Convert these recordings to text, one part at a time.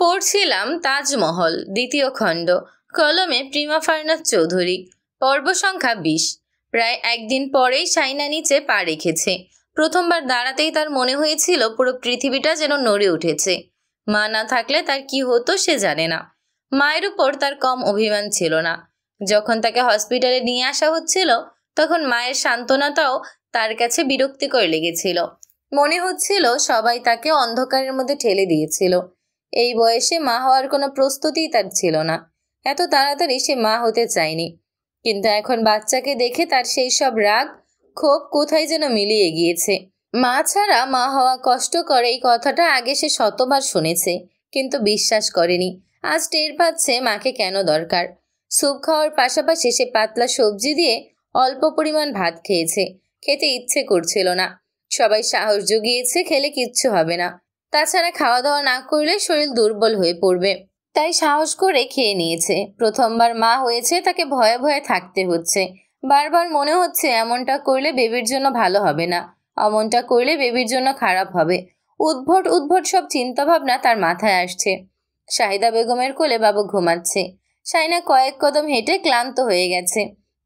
পড়ছিলাম তাজমহল দ্বিতীয় খণ্ড, কলমে প্রিমা ফারনাথ চৌধুরী, পর্ব সংখ্যা 20। প্রায় একদিন পরেই শাইনা নিচে পা রেখেছে। প্রথমবার দাঁড়াতেই তার মনে হয়েছিল পুরো পৃথিবীটা যেন নড়ে উঠেছে। মা না থাকলে তার কি হতো সে জানে না। মায়ের উপর তার কম অভিমান ছিল না। যখন তাকে হসপিটালে নিয়ে আসা হচ্ছিল তখন মায়ের সান্ত্বনাটাও তার কাছে বিরক্তিকর লেগেছিল। মনে হচ্ছিল সবাই তাকে অন্ধকারের মধ্যে ঠেলে দিয়েছিল। এই বয়সে মা হওয়ার কোনো প্রস্তুতিই তার ছিল না। এত তাড়াতাড়ি সে মা হতে চায়নি। কিন্তু এখন বাচ্চাকে দেখে তার সেই সব রাগ ক্ষোভ কোথায় যেন মিলিয়ে গিয়েছে। মা ছাড়া মা হওয়া কষ্টকর, এই কথাটা আগে সে শতবার শুনেছে, কিন্তু বিশ্বাস করেনি। আজ টের পাচ্ছে মাকে কেন দরকার। স্যুপ খাওয়ার পাশাপাশি সে পাতলা সবজি দিয়ে অল্প পরিমাণ ভাত খেয়েছে। খেতে ইচ্ছে করছিল না। সবাই সাহস জুগিয়েছে খেলে কিচ্ছু হবে না, তাছাড়া খাওয়া দাওয়া না করলে শরীর দুর্বল হয়ে পড়বে। তাই সাহস করে খেয়ে নিয়েছে। প্রথমবার মা হয়েছে, তাকে ভয়ে ভয়ে থাকতে হচ্ছে। বারবার মনে হচ্ছে এমনটা করলে বেবির জন্য ভালো হবে না, অমনটা করলে বেবির জন্য খারাপ হবে। উদ্ভট উদ্ভট সব চিন্তাভাবনা তার মাথায় আসছে। শাহিদা বেগমের কোলে বাবু ঘুমাচ্ছে। শাইনা কয়েক কদম হেঁটে ক্লান্ত হয়ে গেছে,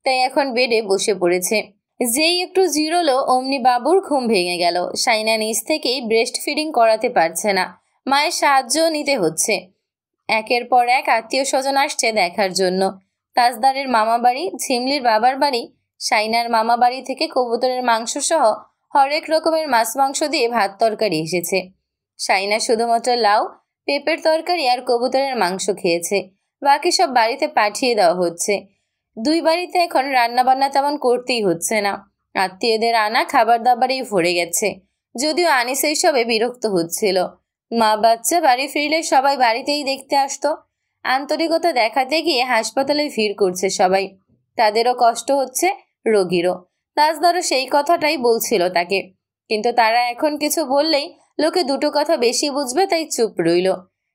তাই এখন বেডে বসে পড়েছে। যেই একটু জিরোলো অমনি বাবুর ঘুম ভেঙে গেল। শাইনা নিজ থেকেই ব্রেস্ট ফিডিং করাতে পারছে না, মায়ের সাহায্য নিতে হচ্ছে। একের পর এক আত্মীয় স্বজন আসছে দেখার জন্য। তাজদারের মামা বাড়ি, ঝিমলির বাবার বাড়ি, শাইনার মামা বাড়ি থেকে কবুতরের মাংস সহ হরেক রকমের মাছ মাংস দিয়ে ভাত তরকারি এসেছে। শাইনা শুধুমাত্র লাউ, পেঁপের তরকারি আর কবুতরের মাংস খেয়েছে। বাকি সব বাড়িতে পাঠিয়ে দেওয়া হচ্ছে। দুই বাড়িতে এখন রান্নাবান্না তেমন করতেই হচ্ছে না। আত্মীয়দের আনা খাবার দাবারেই ভরে গেছে। যদিও আনিস এইসবে বিরক্ত হচ্ছিল। মা বাচ্চা বাড়ি ফিরলে সবাই বাড়িতেই দেখতে আসতো। আন্তরিকতা দেখাতে গিয়ে হাসপাতালে ভিড় করছে সবাই। তাদেরও কষ্ট হচ্ছে, রোগীরও। তাজদারও সেই কথাটাই বলছিল তাকে। কিন্তু তারা এখন কিছু বললেই লোকে দুটো কথা বেশি বুঝবে, তাই চুপ রইল।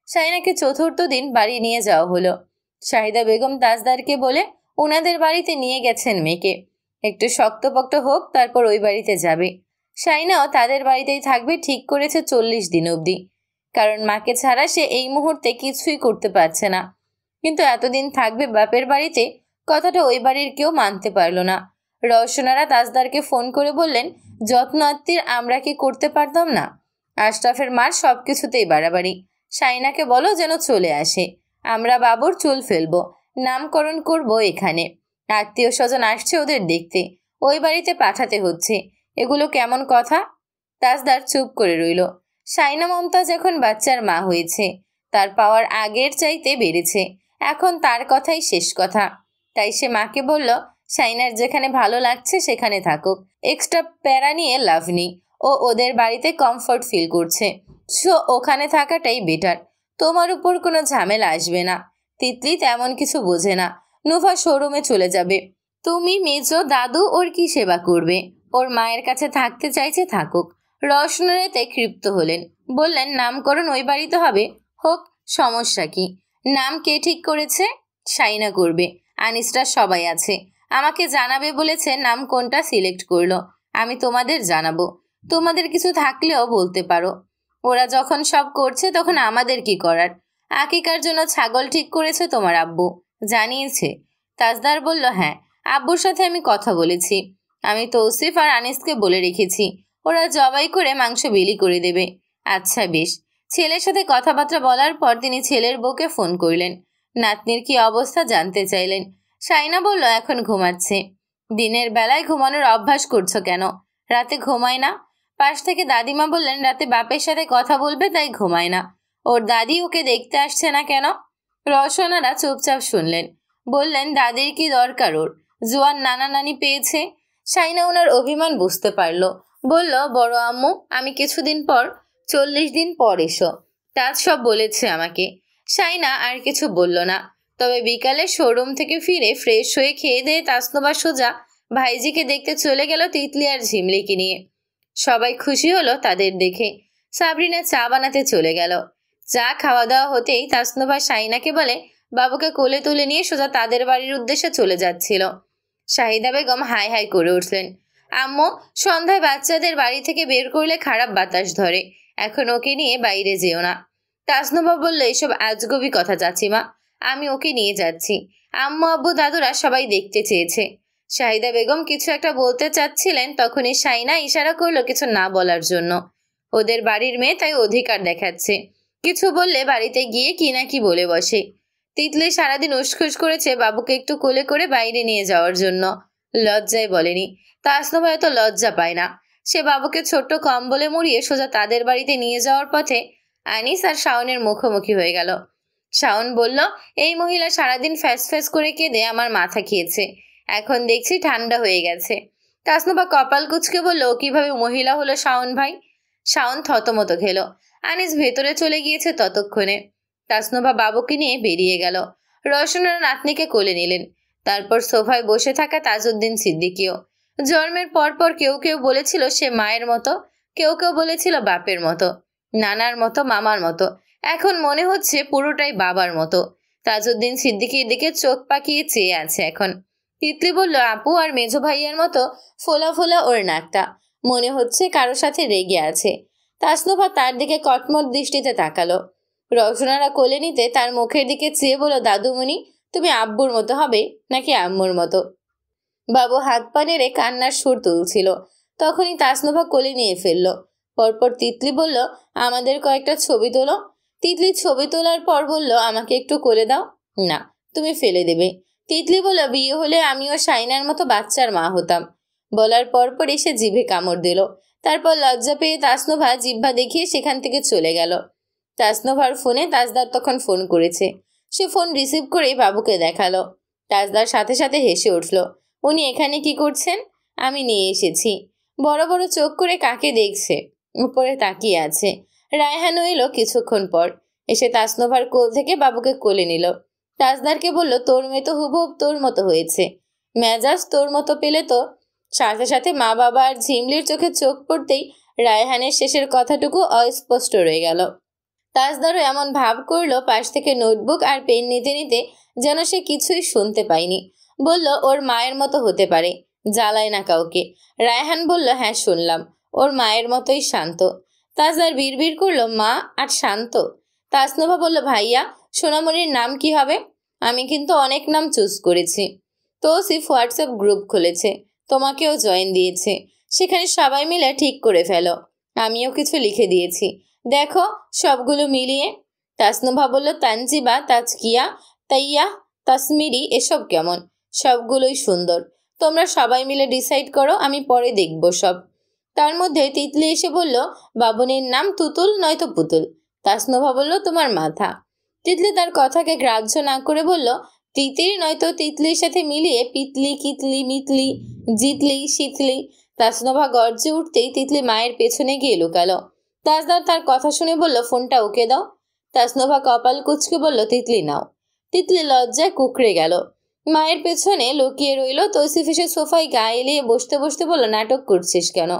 শাইনাকে চতুর্থ দিন বাড়ি নিয়ে যাওয়া হলো। শাহিদা বেগম তাজদারকে বলে ওনাদের বাড়িতে নিয়ে গেছেন মেয়েকে। একটু শক্তপোক্ত হোক, তারপর ওই বাড়িতে যাবে। শাইনাও তাদের বাড়িতেই থাকবে ঠিক করেছে 40 দিন অবধি। কারণ মাকে ছাড়া সে এই মুহূর্তে কিছুই করতে পারছে না। কিন্তু এতদিন থাকবে বাপের বাড়িতে, কথাটা ওই বাড়ির কেউ মানতে পারল না। রওশনারা তাজদারকে ফোন করে বললেন, যত্ন আত্মীর আমরা কি করতে পারতাম না? আশরাফের মার সব কিছুতেই বাড়াবাড়ি। শাইনাকে বলো যেন চলে আসে, আমরা বাবুর চুল ফেলবো, নামকরণ করব এখানে। আত্মীয় স্বজন আসছে ওদের দেখতে, ওই বাড়িতে পাঠাতে হচ্ছে। এগুলো কেমন কথা? তাজদার চুপ করে রইল। শাইনা মমতাজ এখন বাচ্চার মা হয়েছে। তার পাওয়ার আগের চাইতে বেড়েছে। এখন তার কথাই শেষ কথা। তাই সে মাকে বলল, শাইনার যেখানে ভালো লাগছে সেখানে থাকুক, এক্সট্রা প্যারা নিয়ে লাভ নেই। ও ওদের বাড়িতে কমফর্ট ফিল করছে, সো ওখানে থাকাটাই বেটার। তোমার উপর কোনো ঝামেলা আসবে না। তিতলি তেমন কিছু বোঝে না। নুভা শোরুমে চলে যাবে। তুমি মেজো দাদু ওর কি সেবা করবে? ওর মায়ের কাছে থাকতে চাইছে, থাকুক। রওশনারাতে ক্ষিপ্ত হলেন, বললেন, নামকরণ ওই বাড়িতে হবে, হোক, সমস্যা কি? নাম কে ঠিক করেছে? শাইনা করবে। আনিসরা সবাই আছে, আমাকে জানাবে বলেছে নাম কোনটা সিলেক্ট করলো। আমি তোমাদের জানাবো। তোমাদের কিছু থাকলেও বলতে পারো। ওরা যখন সব করছে তখন আমাদের কি করার? আকিকার জন্য ছাগল ঠিক করেছে তোমার আব্বু, জানিয়েছে। তাজদার বলল, হ্যাঁ, আব্বুর সাথে আমি কথা বলেছি। আমি তৌসিফ আর আনিসকে বলে রেখেছি, ওরা জবাই করে মাংস বিলি করে দেবে। আচ্ছা বেশ। ছেলের সাথে কথাবার্তা বলার পর তিনি ছেলের বউকে ফোন করলেন। নাতনির কি অবস্থা জানতে চাইলেন। শাইনা বলল, এখন ঘুমাচ্ছে। দিনের বেলায় ঘুমানোর অভ্যাস করছো কেন? রাতে ঘুমায় না? পাশ থেকে দাদিমা বললেন, রাতে বাপের সাথে কথা বলবে তাই ঘুমায় না। ওর দাদি ওকে দেখতে আসছে না কেন? রওশনারা চুপচাপ শুনলেন। বললেন, দাদির কি দরকার ওর? জোয়ান নানা নানি পেয়েছে। শাইনা ওনার অভিমান বুঝতে পারল। বলল, বড় আম্মু, আমি কিছুদিন পর 40 দিন পর এসো, তাজ সব বলেছে আমাকে। শাইনা আর কিছু বলল না। তবে বিকালে শোরুম থেকে ফিরে ফ্রেশ হয়ে খেয়ে দিয়ে তাসনুবা সোজা ভাইজিকে দেখতে চলে গেল তিতলি আর ঝিমলিকে নিয়ে। সবাই খুশি হলো তাদের দেখে। সাবরিনা চা বানাতে চলে গেল। চা খাওয়া দাওয়া হতেই তাসনুবা শাইনাকে বলে বাবুকে কোলে তুলে নিয়ে সোজা তাদের বাড়ির উদ্দেশ্যে চলে যাচ্ছিল। শাহিদা বেগম হাই হাই করে উঠলেন, আম্মু, সন্ধ্যায় বাচ্চাদের বাড়ি থেকে বের করলে খারাপ বাতাস ধরে, এখন ওকে নিয়ে বাইরে যেও না। তাসনুভা বলল, এসব আজগবি কথা চাচিমা, আমি ওকে নিয়ে যাচ্ছি। আম্মু আব্বু দাদুরা সবাই দেখতে চেয়েছে। শাহিদা বেগম কিছু একটা বলতে চাচ্ছিলেন, তখনই শাইনা ইশারা করলো কিছু না বলার জন্য। ওদের বাড়ির মেয়ে, তাই অধিকার দেখাচ্ছে। কিছু বললে বাড়িতে গিয়ে কি না কি বলে বসে। তিতলি সারাদিন উসখুস করেছে বাবুকে একটু কোলে করে বাইরে নিয়ে যাওয়ার জন্য, লজ্জায় বলেনি। তাসনুভা এত লজ্জা পায় না। সে বাবুকে ছোট্ট কম্বলে মুড়িয়ে সোজা তাদের বাড়িতে নিয়ে যাওয়ার পথে আনিস আর শাওনের মুখোমুখি হয়ে গেল। শাওন বলল, এই মহিলা সারাদিন ফ্যাস ফ্যাস করে কেঁদে আমার মাথা খেয়েছে, এখন দেখছি ঠান্ডা হয়ে গেছে। তাসনুভা কপাল কুঁচকে বলল, ও কিভাবে মহিলা হলো শাওন ভাই? শাওন থতমত খেল। আনিস ভেতরে চলে গিয়েছে ততক্ষণে। তাসনুভা বাবুকে নিয়ে বেরিয়ে গেল। রওশনারা নাতনিকে কোলে নিলেন। তারপর সোফায় বসে থাকা তাজউদ্দিন সিদ্দিকীও। জন্মের পরপর কেউ কেউ বলেছিল সে মায়ের মতো, কেউ কেউ বলেছিল বাপের মতো, নানার মতো, মামার মতো। এখন মনে হচ্ছে পুরোটাই বাবার মতো। তাজউদ্দিন সিদ্দিকীর দিকে চোখ পাকিয়ে চেয়ে আছে এখন। তিতলি বলল, আপু আর মেজো ভাইয়ার মতো ফোলা ফোলা ওর নাকটা, মনে হচ্ছে কারো সাথে রেগে আছে। তাসনুভা তার দিকে কটমট দৃষ্টিতে তাকালো। রওশনারা কোলে নিতে তার মুখের দিকে চেয়ে বলল, দাদুমণি, তুমি আব্বুর মতো হবে নাকি আম্মুর মতো? বাবু হাত পা নেড়ে কান্নার সুর তুলছিল। তখনই তাসনুভা কোলে নিয়ে ফেলল। পরপর তিতলি বলল, আমাদের কয়েকটা ছবি তোলো। তিতলি ছবি তোলার পর বলল, আমাকে একটু কোলে দাও। না, তুমি ফেলে দেবে। তিতলি বলল, বিয়ে হলে আমিও শাইনার মতো বাচ্চার মা হতাম। বলার পরপর এসে জিভে কামড় দিল। তারপর লজ্জা পেয়ে তাসনুভা জিহ্বা দেখিয়ে সেখান থেকে চলে গেল। তাসনুভার ফোনে তাজদার তখন ফোন করেছে। সে ফোন রিসিভ করে বাবুকে দেখালো। তাজদার সাথে সাথে হেসে উঠল। উনি এখানে কি করছেন? আমি নিয়ে এসেছি। বড় বড় চোখ করে কাকে দেখছে, উপরে তাকিয়ে আছে। রায়হানও এলো কিছুক্ষণ পর। এসে তাসনুভার কোল থেকে বাবুকে কোলে নিল। তাজদারকে বলল, তোর মেয়ে তো হুবহুব তোর মতো হয়েছে। মেজাজ তোর মতো পেলে তো। সাথে সাথে মা বাবা আর ঝিমলির চোখে চোখ পড়তেই রায়হানের শেষের কথাটুকু অস্পষ্ট রয়ে গেল। তাজদারও এমন ভাব করলো পাশ থেকে নোটবুক আর পেন নিতে নিতে যেন সে কিছুই শুনতে পায়নি। বলল, ওর মায়ের মতো হতে পারে, জ্বালায় না কাউকে। রায়হান বলল, হ্যাঁ শুনলাম, ওর মায়ের মতোই শান্ত। তাজদার বিড়বিড় করলো, মা আর শান্ত? তাসনুভা বলল, ভাইয়া, সোনামণির নাম কি হবে? আমি কিন্তু অনেক নাম চুজ করেছি। তৌসিফ হোয়াটসঅ্যাপ গ্রুপ খুলেছে, তোমাকেও জয়েন দিয়েছে। সেখানে সবাই মিলে ঠিক করে ফেলো। আমিও কিছু লিখে দিয়েছি, দেখো সবগুলো মিলিয়ে। তাসনুভা বলল, তানজিবা, তাজকিয়া, তাইয়া, তাসমিরি এসব কেমন? সবগুলোই সুন্দর। তোমরা সবাই মিলে ডিসাইড করো, আমি পরে দেখব সব। তার মধ্যে তিতলি এসে বলল, বাবনের নাম তুতুল নয়তো পুতুল। তাসনুভা বলল, তোমার মাথা। তিতলি তার কথাকে গ্রাহ্য না করে বলল, তিতির নয়তো তিতলির সাথে মিলিয়ে পিতলি, কিতলি, মিতলি, জিতলি, শীতলি। তাসনুভা গর্জে উঠতেই তিতলি মায়ের পেছনে গিয়ে লুকালো। তাজদার তার কথা শুনে বলল, ফোনটা ওকে দাও। তাসনুভা কপাল কুঁচকে বলল, তিতলি নাও। তিতলি লজ্জায় কুকড়ে গেল। মায়ের পেছনে লুকিয়ে রইল। তৌসিফ এসে সোফায় গা এলিয়ে বসতে বসতে বলল, নাটক করছিস কেন?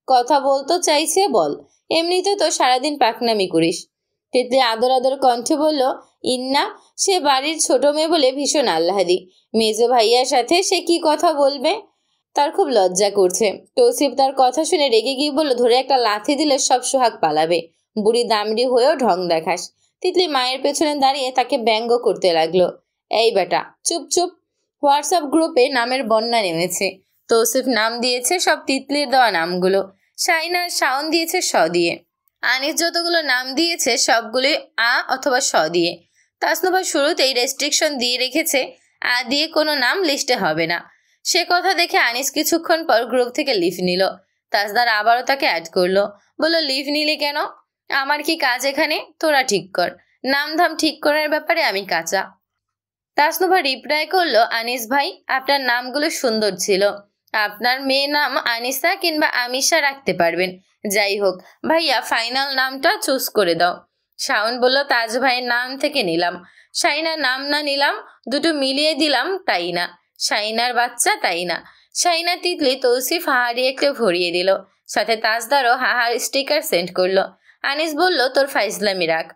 কথা বলতো চাইছে বল, এমনিতে তো সারাদিন পাকনামি করিস। তিতলি আদর আদর কণ্ঠে বলল, ইন্না, সে বাড়ির ছোট মেয়ে বলে ভীষণ আহ্লাদি। মেজো ভাইয়ার সাথে সে কি কথা বলবে? তার খুব লজ্জা করছে। তৌসিফ তার কথা শুনে রেগে গিয়ে বলল, ধরে একটা লাথি দিলে সব সোহাগ পালাবে। বুড়ি দামড়ি হয়েও ঢং দেখাস। তিতলি মায়ের পেছনে দাঁড়িয়ে তাকে ব্যঙ্গ করতে লাগলো। এই বেটা, চুপ চুপ। হোয়াটসঅ্যাপ গ্রুপে নামের বন্যা নেমেছে। তৌসিফ নাম দিয়েছে সব তিতলির দেওয়া নামগুলো। শাইনা আর শাওন দিয়েছে স দিয়ে। আনিস যতগুলো নাম দিয়েছে সবগুলোই আ অথবা স দিয়ে। তাসনুভা শুরুতেই রেস্ট্রিকশন দিয়ে রেখেছে, আ দিয়ে কোনো নাম লিস্টে হবে না। সে কথা দেখে আনিস কিছুক্ষণ পর গ্রুপ থেকে লিভ নিল। তাজদার আবারও তাকে অ্যাড করলো। বলল, লিভ নিলি কেন? আমার কি কাজ এখানে? তোরা ঠিক কর। নাম ধাম ঠিক করার ব্যাপারে আমি কাঁচা। তাসনুভা রিপ্লাই করলো, আনিস ভাই, আপনার নামগুলো সুন্দর ছিল। আপনার মেয়ে নাম আনিসা কিংবা আমিষা রাখতে পারবেন। যাই হোক ভাইয়া, ফাইনাল নামটা চুজ করে দাও। শাওন বলল, তাজ ভাইয়ের নাম থেকে নিলাম। শাইনার নাম না নিলাম, দুটো মিলিয়ে দিলাম, তাই না? শাইনার বাচ্চা, তাই না? শাইনা, তিতলি, তৌসিফ হাহারি একটু ভরিয়ে দিল। সাথে তাজদারও হাহার স্টিকার সেন্ড করলো। আনিস বলল, তোর ফাইজলামি রাখ,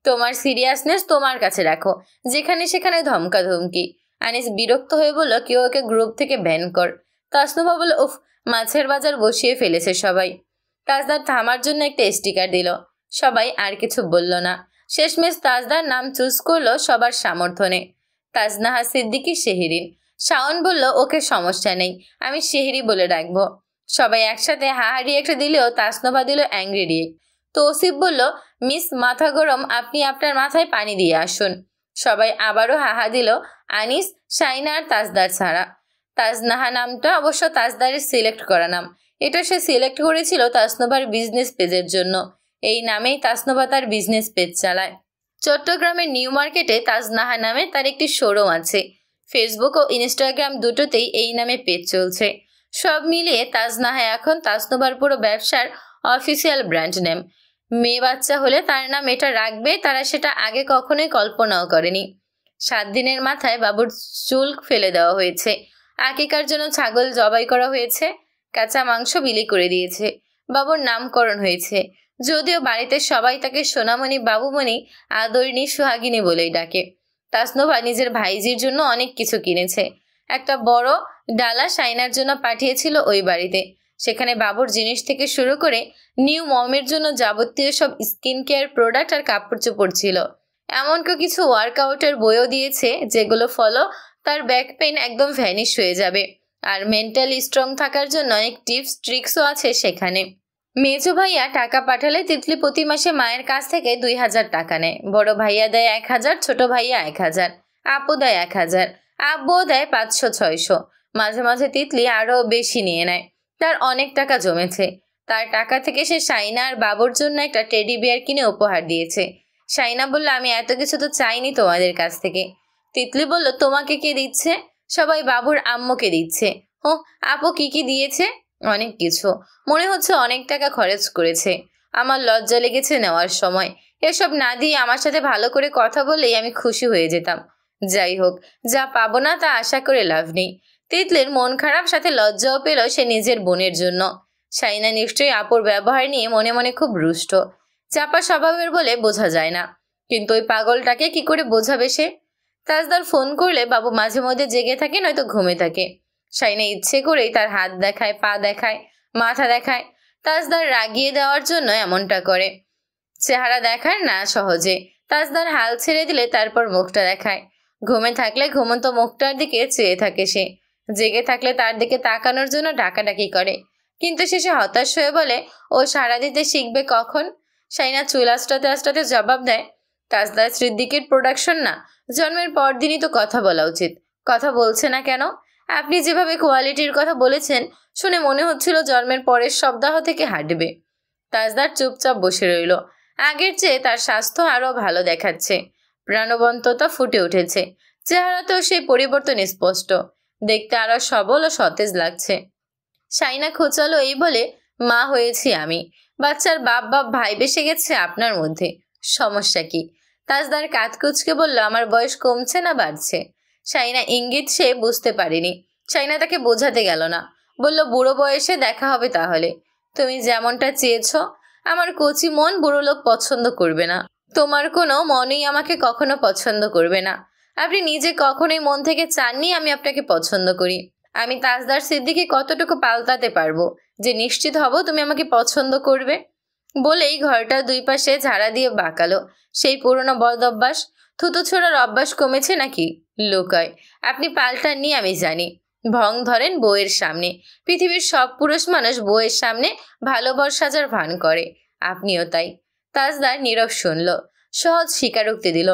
তোমার সিরিয়াসনেস তোমার কাছে রাখো, যেখানে সেখানে ধমকা ধমকি। আনিস বিরক্ত হয়ে বলল, কেউ ওকে গ্রুপ থেকে ব্যান কর। তাসনুভা বলল, উফ, মাছের বাজার বসিয়ে ফেলেছে সবাই। তাজদার থামার জন্য একটা স্টিকার দিল। সবাই আর কিছু বলল না। শেষমেশ তাজদার নাম চুজ করলো সবার সমর্থনে, তাজনাহা সিদ্দিকী শেহরিন। শাওন বলল, ওকে সমস্যা নেই, আমি শেহরি বলে ডাকবো। সবাই একসাথে হাহারি একটা দিলেও তাসনভা দিল অ্যাংরি রিয়েক্ট। তৌসিফ বলল, মিস মাথা গরম, আপনি আপনার মাথায় পানি দিয়ে আসুন। সবাই আবারও হাহা দিল, আনিস, শাইনা আর তাজদার ছাড়া। তাজনাহা নামটা অবশ্য তাজদারের সিলেক্ট করা নাম। এটা সে সিলেক্ট করেছিল তাসনভার বিজনেস পেজের জন্য। এই নামেই তাসনভা তার বিজনেস পেজ চালায়। চট্টগ্রামের নিউ মার্কেটে তাজনাহা নামে তার একটি শোরুম আছে। ফেসবুক ও ইনস্টাগ্রাম দুটোতেই এই নামে পেজ চলছে। সব মিলিয়ে তাজনাহা এখন তাসনভার পুরো ব্যবসার অফিসিয়াল ব্র্যান্ড নেম। মেয়ে বাচ্চা হলে তার নাম এটা রাখবে, তারা সেটা আগে কখনোই কল্পনাও করেনি। 7 দিনের মাথায় বাবুর চুল ফেলে দেওয়া হয়েছে। আকিকার জন্য ছাগল জবাই করা হয়েছে, কাঁচা মাংস বিলি করে দিয়েছে। বাবুর নামকরণ হয়েছে, যদিও বাড়িতে সবাই তাকে সোনামণি, বাবুমণি, আদরিনী, সোহাগিনী বলেই ডাকে। তাসনভা নিজের ভাইজির জন্য অনেক কিছু কিনেছে। একটা বড় ডালা শাইনার জন্য পাঠিয়েছিল ওই বাড়িতে। সেখানে বাবুর জিনিস থেকে শুরু করে নিউ মমের জন্য যাবতীয় সব স্কিন কেয়ার প্রোডাক্ট আর কাপড় চোপড় ছিল। এমনকি কিছু ওয়ার্কআউটের বইও দিয়েছে, যেগুলো ফলো তার ব্যাক পেইন একদম ভ্যানিশ হয়ে যাবে। আর মেন্টালি স্ট্রং থাকার জন্য অনেক টিপস ট্রিক্সও আছে সেখানে। মেজো ভাইয়া টাকা পাঠালে তিতলি প্রতি মাসে মায়ের কাছ থেকে 2000 টাকা নেয়। বড় ভাইয়া দেয় 1000, ছোট ভাইয়া 1000, আপু দেয় 1000, আব্বুও দেয় 500-600। মাঝে মাঝে তিতলি আরও বেশি নিয়ে নেয়। তার অনেক টাকা জমেছে। তার টাকা থেকে সে শাইনা আর বাবুর জন্য একটা টেডি বিয়ার কিনে উপহার দিয়েছে। শাইনা বলল, আমি এত কিছু তো চাইনি তোমাদের কাছ থেকে। তিতলি বলল, তোমাকে কে দিচ্ছে? সবাই বাবুর আম্মুকে দিচ্ছে। ও, আপু কি কি দিয়েছে? অনেক কিছু, মনে হচ্ছে অনেক টাকা খরচ করেছে। আমার লজ্জা লেগেছে নেওয়ার সময়। এসব না দিয়ে আমার সাথে ভালো করে কথা বললেই আমি খুশি হয়ে যেতাম। যাই হোক, যা পাবো না তা আশা করে লাভ নেই। তিতলির মন খারাপ, সাথে লজ্জাও পেল সে নিজের বোনের জন্য। শাইনা নিশ্চয়ই আপুর ব্যবহার নিয়ে মনে মনে খুব রুষ্ট। চাপা স্বভাবের বলে বোঝা যায় না, কিন্তু ওই পাগলটাকে কি করে বোঝাবে সে? তাজদার ফোন করলে বাবু মাঝে মধ্যে জেগে থাকে, নয়তো ঘুমে থাকে। শাইনা ইচ্ছে করেই তার হাত দেখায়, পা দেখায়, মাথা দেখায়। তাজদার রাগিয়ে দেওয়ার জন্য এমনটা করে। চেহারা দেখার না সহজে, তাজদার হাল ছেড়ে দিলে তারপর মুখটা দেখায়। ঘুমে থাকলে ঘুমন্ত মুখটার দিকে চেয়ে থাকে সে, জেগে থাকলে তার দিকে তাকানোর জন্য ডাকাডাকি করে। কিন্তু শেষে হতাশ হয়ে বলে, ও সাড়া দিতে শিখবে কখন? শাইনা চুল আঁচড়াতে আঁচড়াতে জবাব দেয়, তাজদার সিদ্দিকের প্রোডাকশন না, জন্মের পরদিনই তো কথা বলা উচিত। কথা বলছে না কেন? আপনি যেভাবে কোয়ালিটির কথা বলেছেন, শুনে মনে হচ্ছিল জন্মের পরের সপ্তাহ থেকে হাঁটবে। তাজদার চুপচাপ বসে রইল। আগের চেয়ে তার স্বাস্থ্য আরও ভালো দেখাচ্ছে। প্রাণবন্ততা ফুটে উঠেছে। চেহারাতেও সেই পরিবর্তন স্পষ্ট। দেখতে আরও সবল ও সতেজ লাগছে। শাইনা খোঁচালো এই বলে, মা হয়েছি আমি। বাচ্চার বাপ বাপ ভাই বেসে গেছে আপনার মধ্যে। সমস্যা কি? তাজদার কাঁধ কুঁচকে বলল, আমার বয়স কমছে না বাড়ছে? শাইনা ইঙ্গিত সে বুঝতে পারেনি। শাইনা তাকে বোঝাতে গেল না, বলল, বুড়ো বয়সে দেখা হবে তাহলে। তুমি যেমনটা চেয়েছ। আমার কচি মন বুড়ো লোক পছন্দ করবে না। তোমার কোনো মনই আমাকে কখনো পছন্দ করবে না। আপনি নিজে কখনোই মন থেকে চাননি আমি আপনাকে পছন্দ করি। আমি তাজদার সিদ্দিকে কতটুকু পাল্টাতে পারবো যে নিশ্চিত হব তুমি আমাকে পছন্দ করবে? বলেই ঘরটার দুই পাশে ঝাড়া দিয়ে বাঁকালো। সেই পুরনো বদ অভ্যাস। থুতু ছোড়ার অভ্যাস কমেছে নাকি? লুকায়। আপনি পাল্টাননি আমি জানি। ভং ধরেন বউয়ের সামনে। পৃথিবীর সব পুরুষ মানুষ বউয়ের সামনে ভালোবাসা সাজার ভান করে, আপনিও তাই। তাজদার নীরব শুনল, সহজ স্বীকারোক্তি দিল।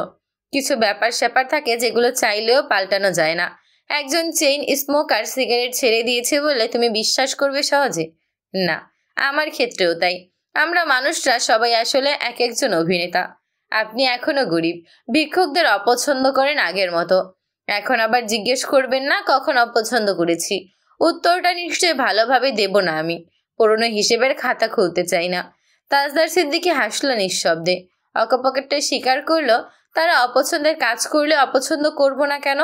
কিছু ব্যাপার স্যাপার থাকে যেগুলো চাইলেও পাল্টানো যায় না। একজন চেইন স্মোকার সিগারেট ছেড়ে দিয়েছে বলে তুমি বিশ্বাস করবে সহজে? না, আমার ক্ষেত্রেও তাই। আমরা মানুষরা সবাই আসলে এক একজন অভিনেতা। আপনি এখনো গরিব, ভিক্ষুকদের অপছন্দ করেন আগের মতো। এখন আবার জিজ্ঞেস করবেন না কখন অপছন্দ করেছি। উত্তরটা নিশ্চয়ই ভালোভাবে দেব না আমি। পুরনো হিসেবের খাতা খুলতে চাই না। তাজদার সিদ্দিকী হাসল নিঃশব্দে। অকপকেটটা স্বীকার করলো, তারা অপছন্দের কাজ করলে অপছন্দ করব না কেন?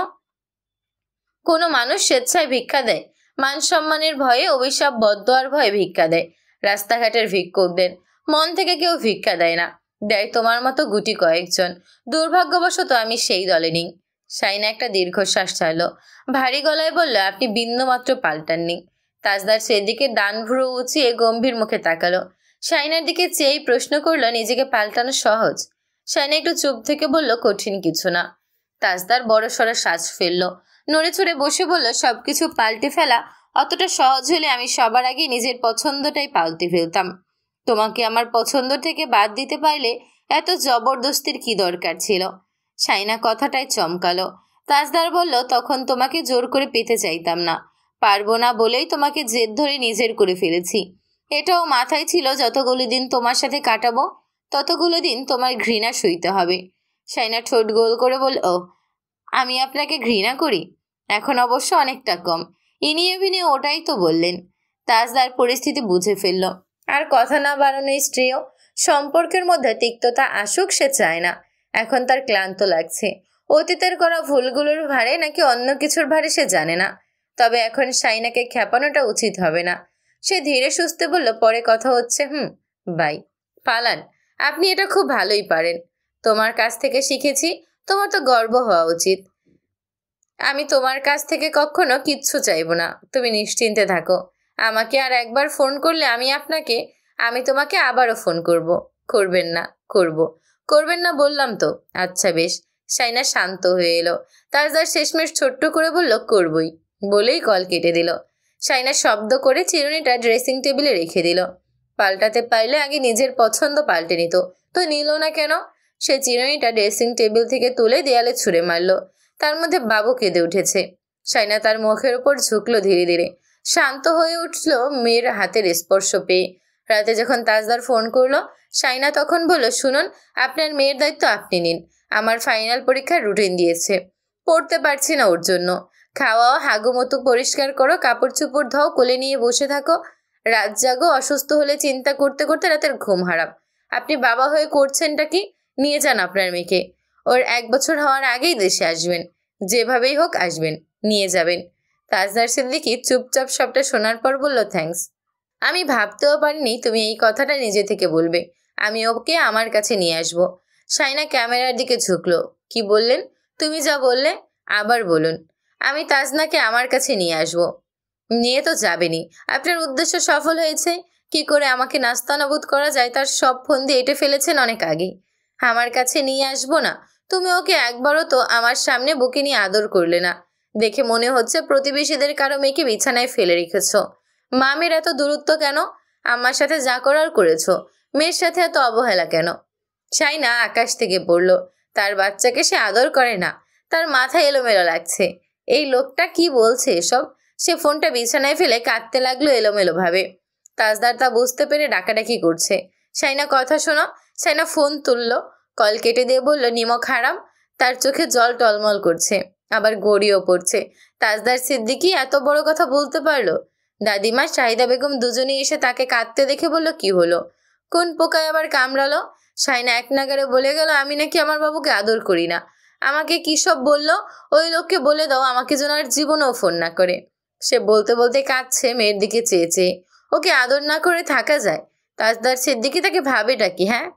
কোনো মানুষ স্বেচ্ছায় ভিক্ষা দেয়? মান সম্মানের ভয়ে, অভিশাপ বদদোয়ার ভয়ে ভিক্ষা দেয়। রাস্তাঘাটের ভিক্ষুকদের মন থেকে কেউ ভিক্ষা দেয় না। দেয় তোমার মতো গুটি কয়েকজন। দুর্ভাগ্যবশত আমি সেই দলে নেই। শাইনা একটা দীর্ঘশ্বাস ছাড়ল। ভারী গলায় বলল, আপনি বিন্দুমাত্র পাল্টাননি। তাজদার সেদিকে ডান ভ্রু উঁচিয়ে গম্ভীর মুখে তাকালো। শাইনার দিকে চেয়েই প্রশ্ন করলো, নিজেকে পাল্টানো সহজ? শাইনা একটু চুপ থেকে বলল, কঠিন কিছু না। তাজদার বড় সড়ো শ্বাস ফেলল, নড়ে চড়ে বসে বলল, সবকিছু পাল্টে ফেলা অতটা সহজ হলে আমি সবার আগে নিজের পছন্দটাই পাল্টে ফেলতাম। তোমাকে আমার পছন্দ থেকে বাদ দিতে পারলে এত জবরদস্তির কি দরকার ছিল? শাইনা কথাটাই চমকালো। তাজদার বলল, তখন তোমাকে জোর করে পেতে চাইতাম না, পারবো না বলেই তোমাকে জেদ ধরে নিজের করে ফেলেছি। এটাও মাথায় ছিল যতগুলো দিন তোমার সাথে কাটাবো ততগুলো দিন তোমার ঘৃণা সইতে হবে। শাইনা ঠোঁট গোল করে বলল, ও, আমি আপনাকে ঘৃণা করি? এখন অবশ্য অনেকটা কম। ইনিয়ে বিনিয়ে ওটাই তো বললেন। তাজদার পরিস্থিতি বুঝে ফেলল। আর কথা না বাড়ানোই স্ত্রীও। সম্পর্কের মধ্যে তিক্ততা আসুক সে চায় না। এখন তার ক্লান্ত লাগছে। অতীতের করা ভুলগুলোর ভারে নাকি অন্য কিছুর ভারে সে জানে না, তবে এখন শাইনাকে খেপানোটা উচিত হবে না। সে ধীরে সুস্থে বলল, পরে কথা হচ্ছে। বাই। পালান। আপনি এটা খুব ভালোই পারেন। তোমার কাছ থেকে শিখেছি। তোমার তো গর্ব হওয়া উচিত। আমি তোমার কাছ থেকে কখনো কিচ্ছু চাইবো না, তুমি নিশ্চিন্তে থাকো। আমাকে আর একবার ফোন করলে আমি তোমাকে আবারও ফোন করব। করবেন না? করবেন না বললাম তো। আচ্ছা বেশ। শাইনা শান্ত হয়ে এলো। তাজদার শেষমেশ ছোট্ট করে বলল, করবই, বলেই কল কেটে দিল। শাইনা শব্দ করে চিরুনিটা ড্রেসিং টেবিলে রেখে দিল। পাল্টাতে পারলে আগে নিজের পছন্দ পাল্টে নিত, তো নিল না কেন? সে চিরুনিটা ড্রেসিং টেবিল থেকে তুলে দেয়ালে ছুঁড়ে মারল। তার মধ্যে বাবু কেঁদে উঠেছে। শাইনা তার মুখের উপর ঝুঁকলো ধীরে ধীরে। শান্ত হয়ে উঠল মেয়ের হাতের স্পর্শ পেয়ে। রাতে যখন তাজদার ফোন করলো, শাইনা তখন বলল, শুনুন, আপনার মেয়ের দায়িত্ব আপনি নিন। আমার ফাইনাল পরীক্ষার রুটিন দিয়েছে, পড়তে পারছি না ওর জন্য। খাওয়াও, হাগুমতো পরিষ্কার করো, কাপড় চোপড় ধাও, কোলে নিয়ে বসে থাকো। রাত জাগো, অসুস্থ হলে চিন্তা করতে করতে রাতের ঘুম হারাম। আপনি বাবা হয়ে করছেনটা কি? নিয়ে যান আপনার মেয়েকে। ওর 1 বছর হওয়ার আগেই দেশে আসবেন। যেভাবেই হোক আসবেন, নিয়ে যাবেন। তাজদার সিদ্দিকী চুপচাপ সবটা শোনার পর বলল, থ্যাঙ্কস। আমি ভাবতেও পারিনি তুমি এই কথাটা নিজে থেকে বলবে। আমি ওকে আমার কাছে নিয়ে আসব। শাইনা ক্যামেরার দিকে ঝুঁকলো। কি বললেন? তুমি যা বললে আবার বলুন। আমি তাজনাকে আমার কাছে নিয়ে আসব। নিয়ে তো যাবেনই। আপনার উদ্দেশ্য সফল হয়েছে। কি করে আমাকে নাস্তানাবুদ করা যায় তার সব ফন্দি এঁটে ফেলেছেন অনেক আগেই। আমার কাছে নিয়ে আসবো না? তুমি ওকে একবারও তো আমার সামনে বুকে নিয়ে আদর করলে না। দেখে মনে হচ্ছে প্রতিবেশীদের কারো মেয়েকে বিছানায় ফেলে রেখেছ। মামের এত দূরত্ব কেন? আমার সাথে যা করার করেছ, মেয়ের সাথে এত অবহেলা কেন? শাইনা আকাশ থেকে পড়ল। তার বাচ্চাকে সে আদর করে না? তার মাথা এলোমেলো লাগছে। এই লোকটা কি বলছে এসব? সে ফোনটা বিছানায় ফেলে কাঁদতে লাগলো এলোমেলো ভাবে। তাজদার তা বুঝতে পেরে ডাকাডাকি করছে, শাইনা কথা শোনো। শাইনা ফোন তুলল, কল কেটে দিয়ে বলল, নিমক হারাম। তার চোখে জল টলমল করছে, আবার গড়িয়েও পড়ছে। তাজদার সিদ্দিকী এত বড় কথা বলতে পারলো? দাদিমা, শাহিদা বেগম দুজনেই এসে তাকে কাঁদতে দেখে বলল, কি হলো? কোন পোকায় আবার কামড়ালো? শাইনা এক নাগারে বলে গেল, আমি নাকি আমার বাবুকে আদর করি না। আমাকে কি সব বললো? ওই লোককে বলে দাও আমাকে যেন আর জীবনেও ফোন না করে। সে বলতে বলতে কাঁদছে মেয়ের দিকে চেয়ে চেয়ে। ওকে আদর না করে থাকা যায়? তাজদার সিদ্দিকী তাকে ভাবেটা কি? হ্যাঁ,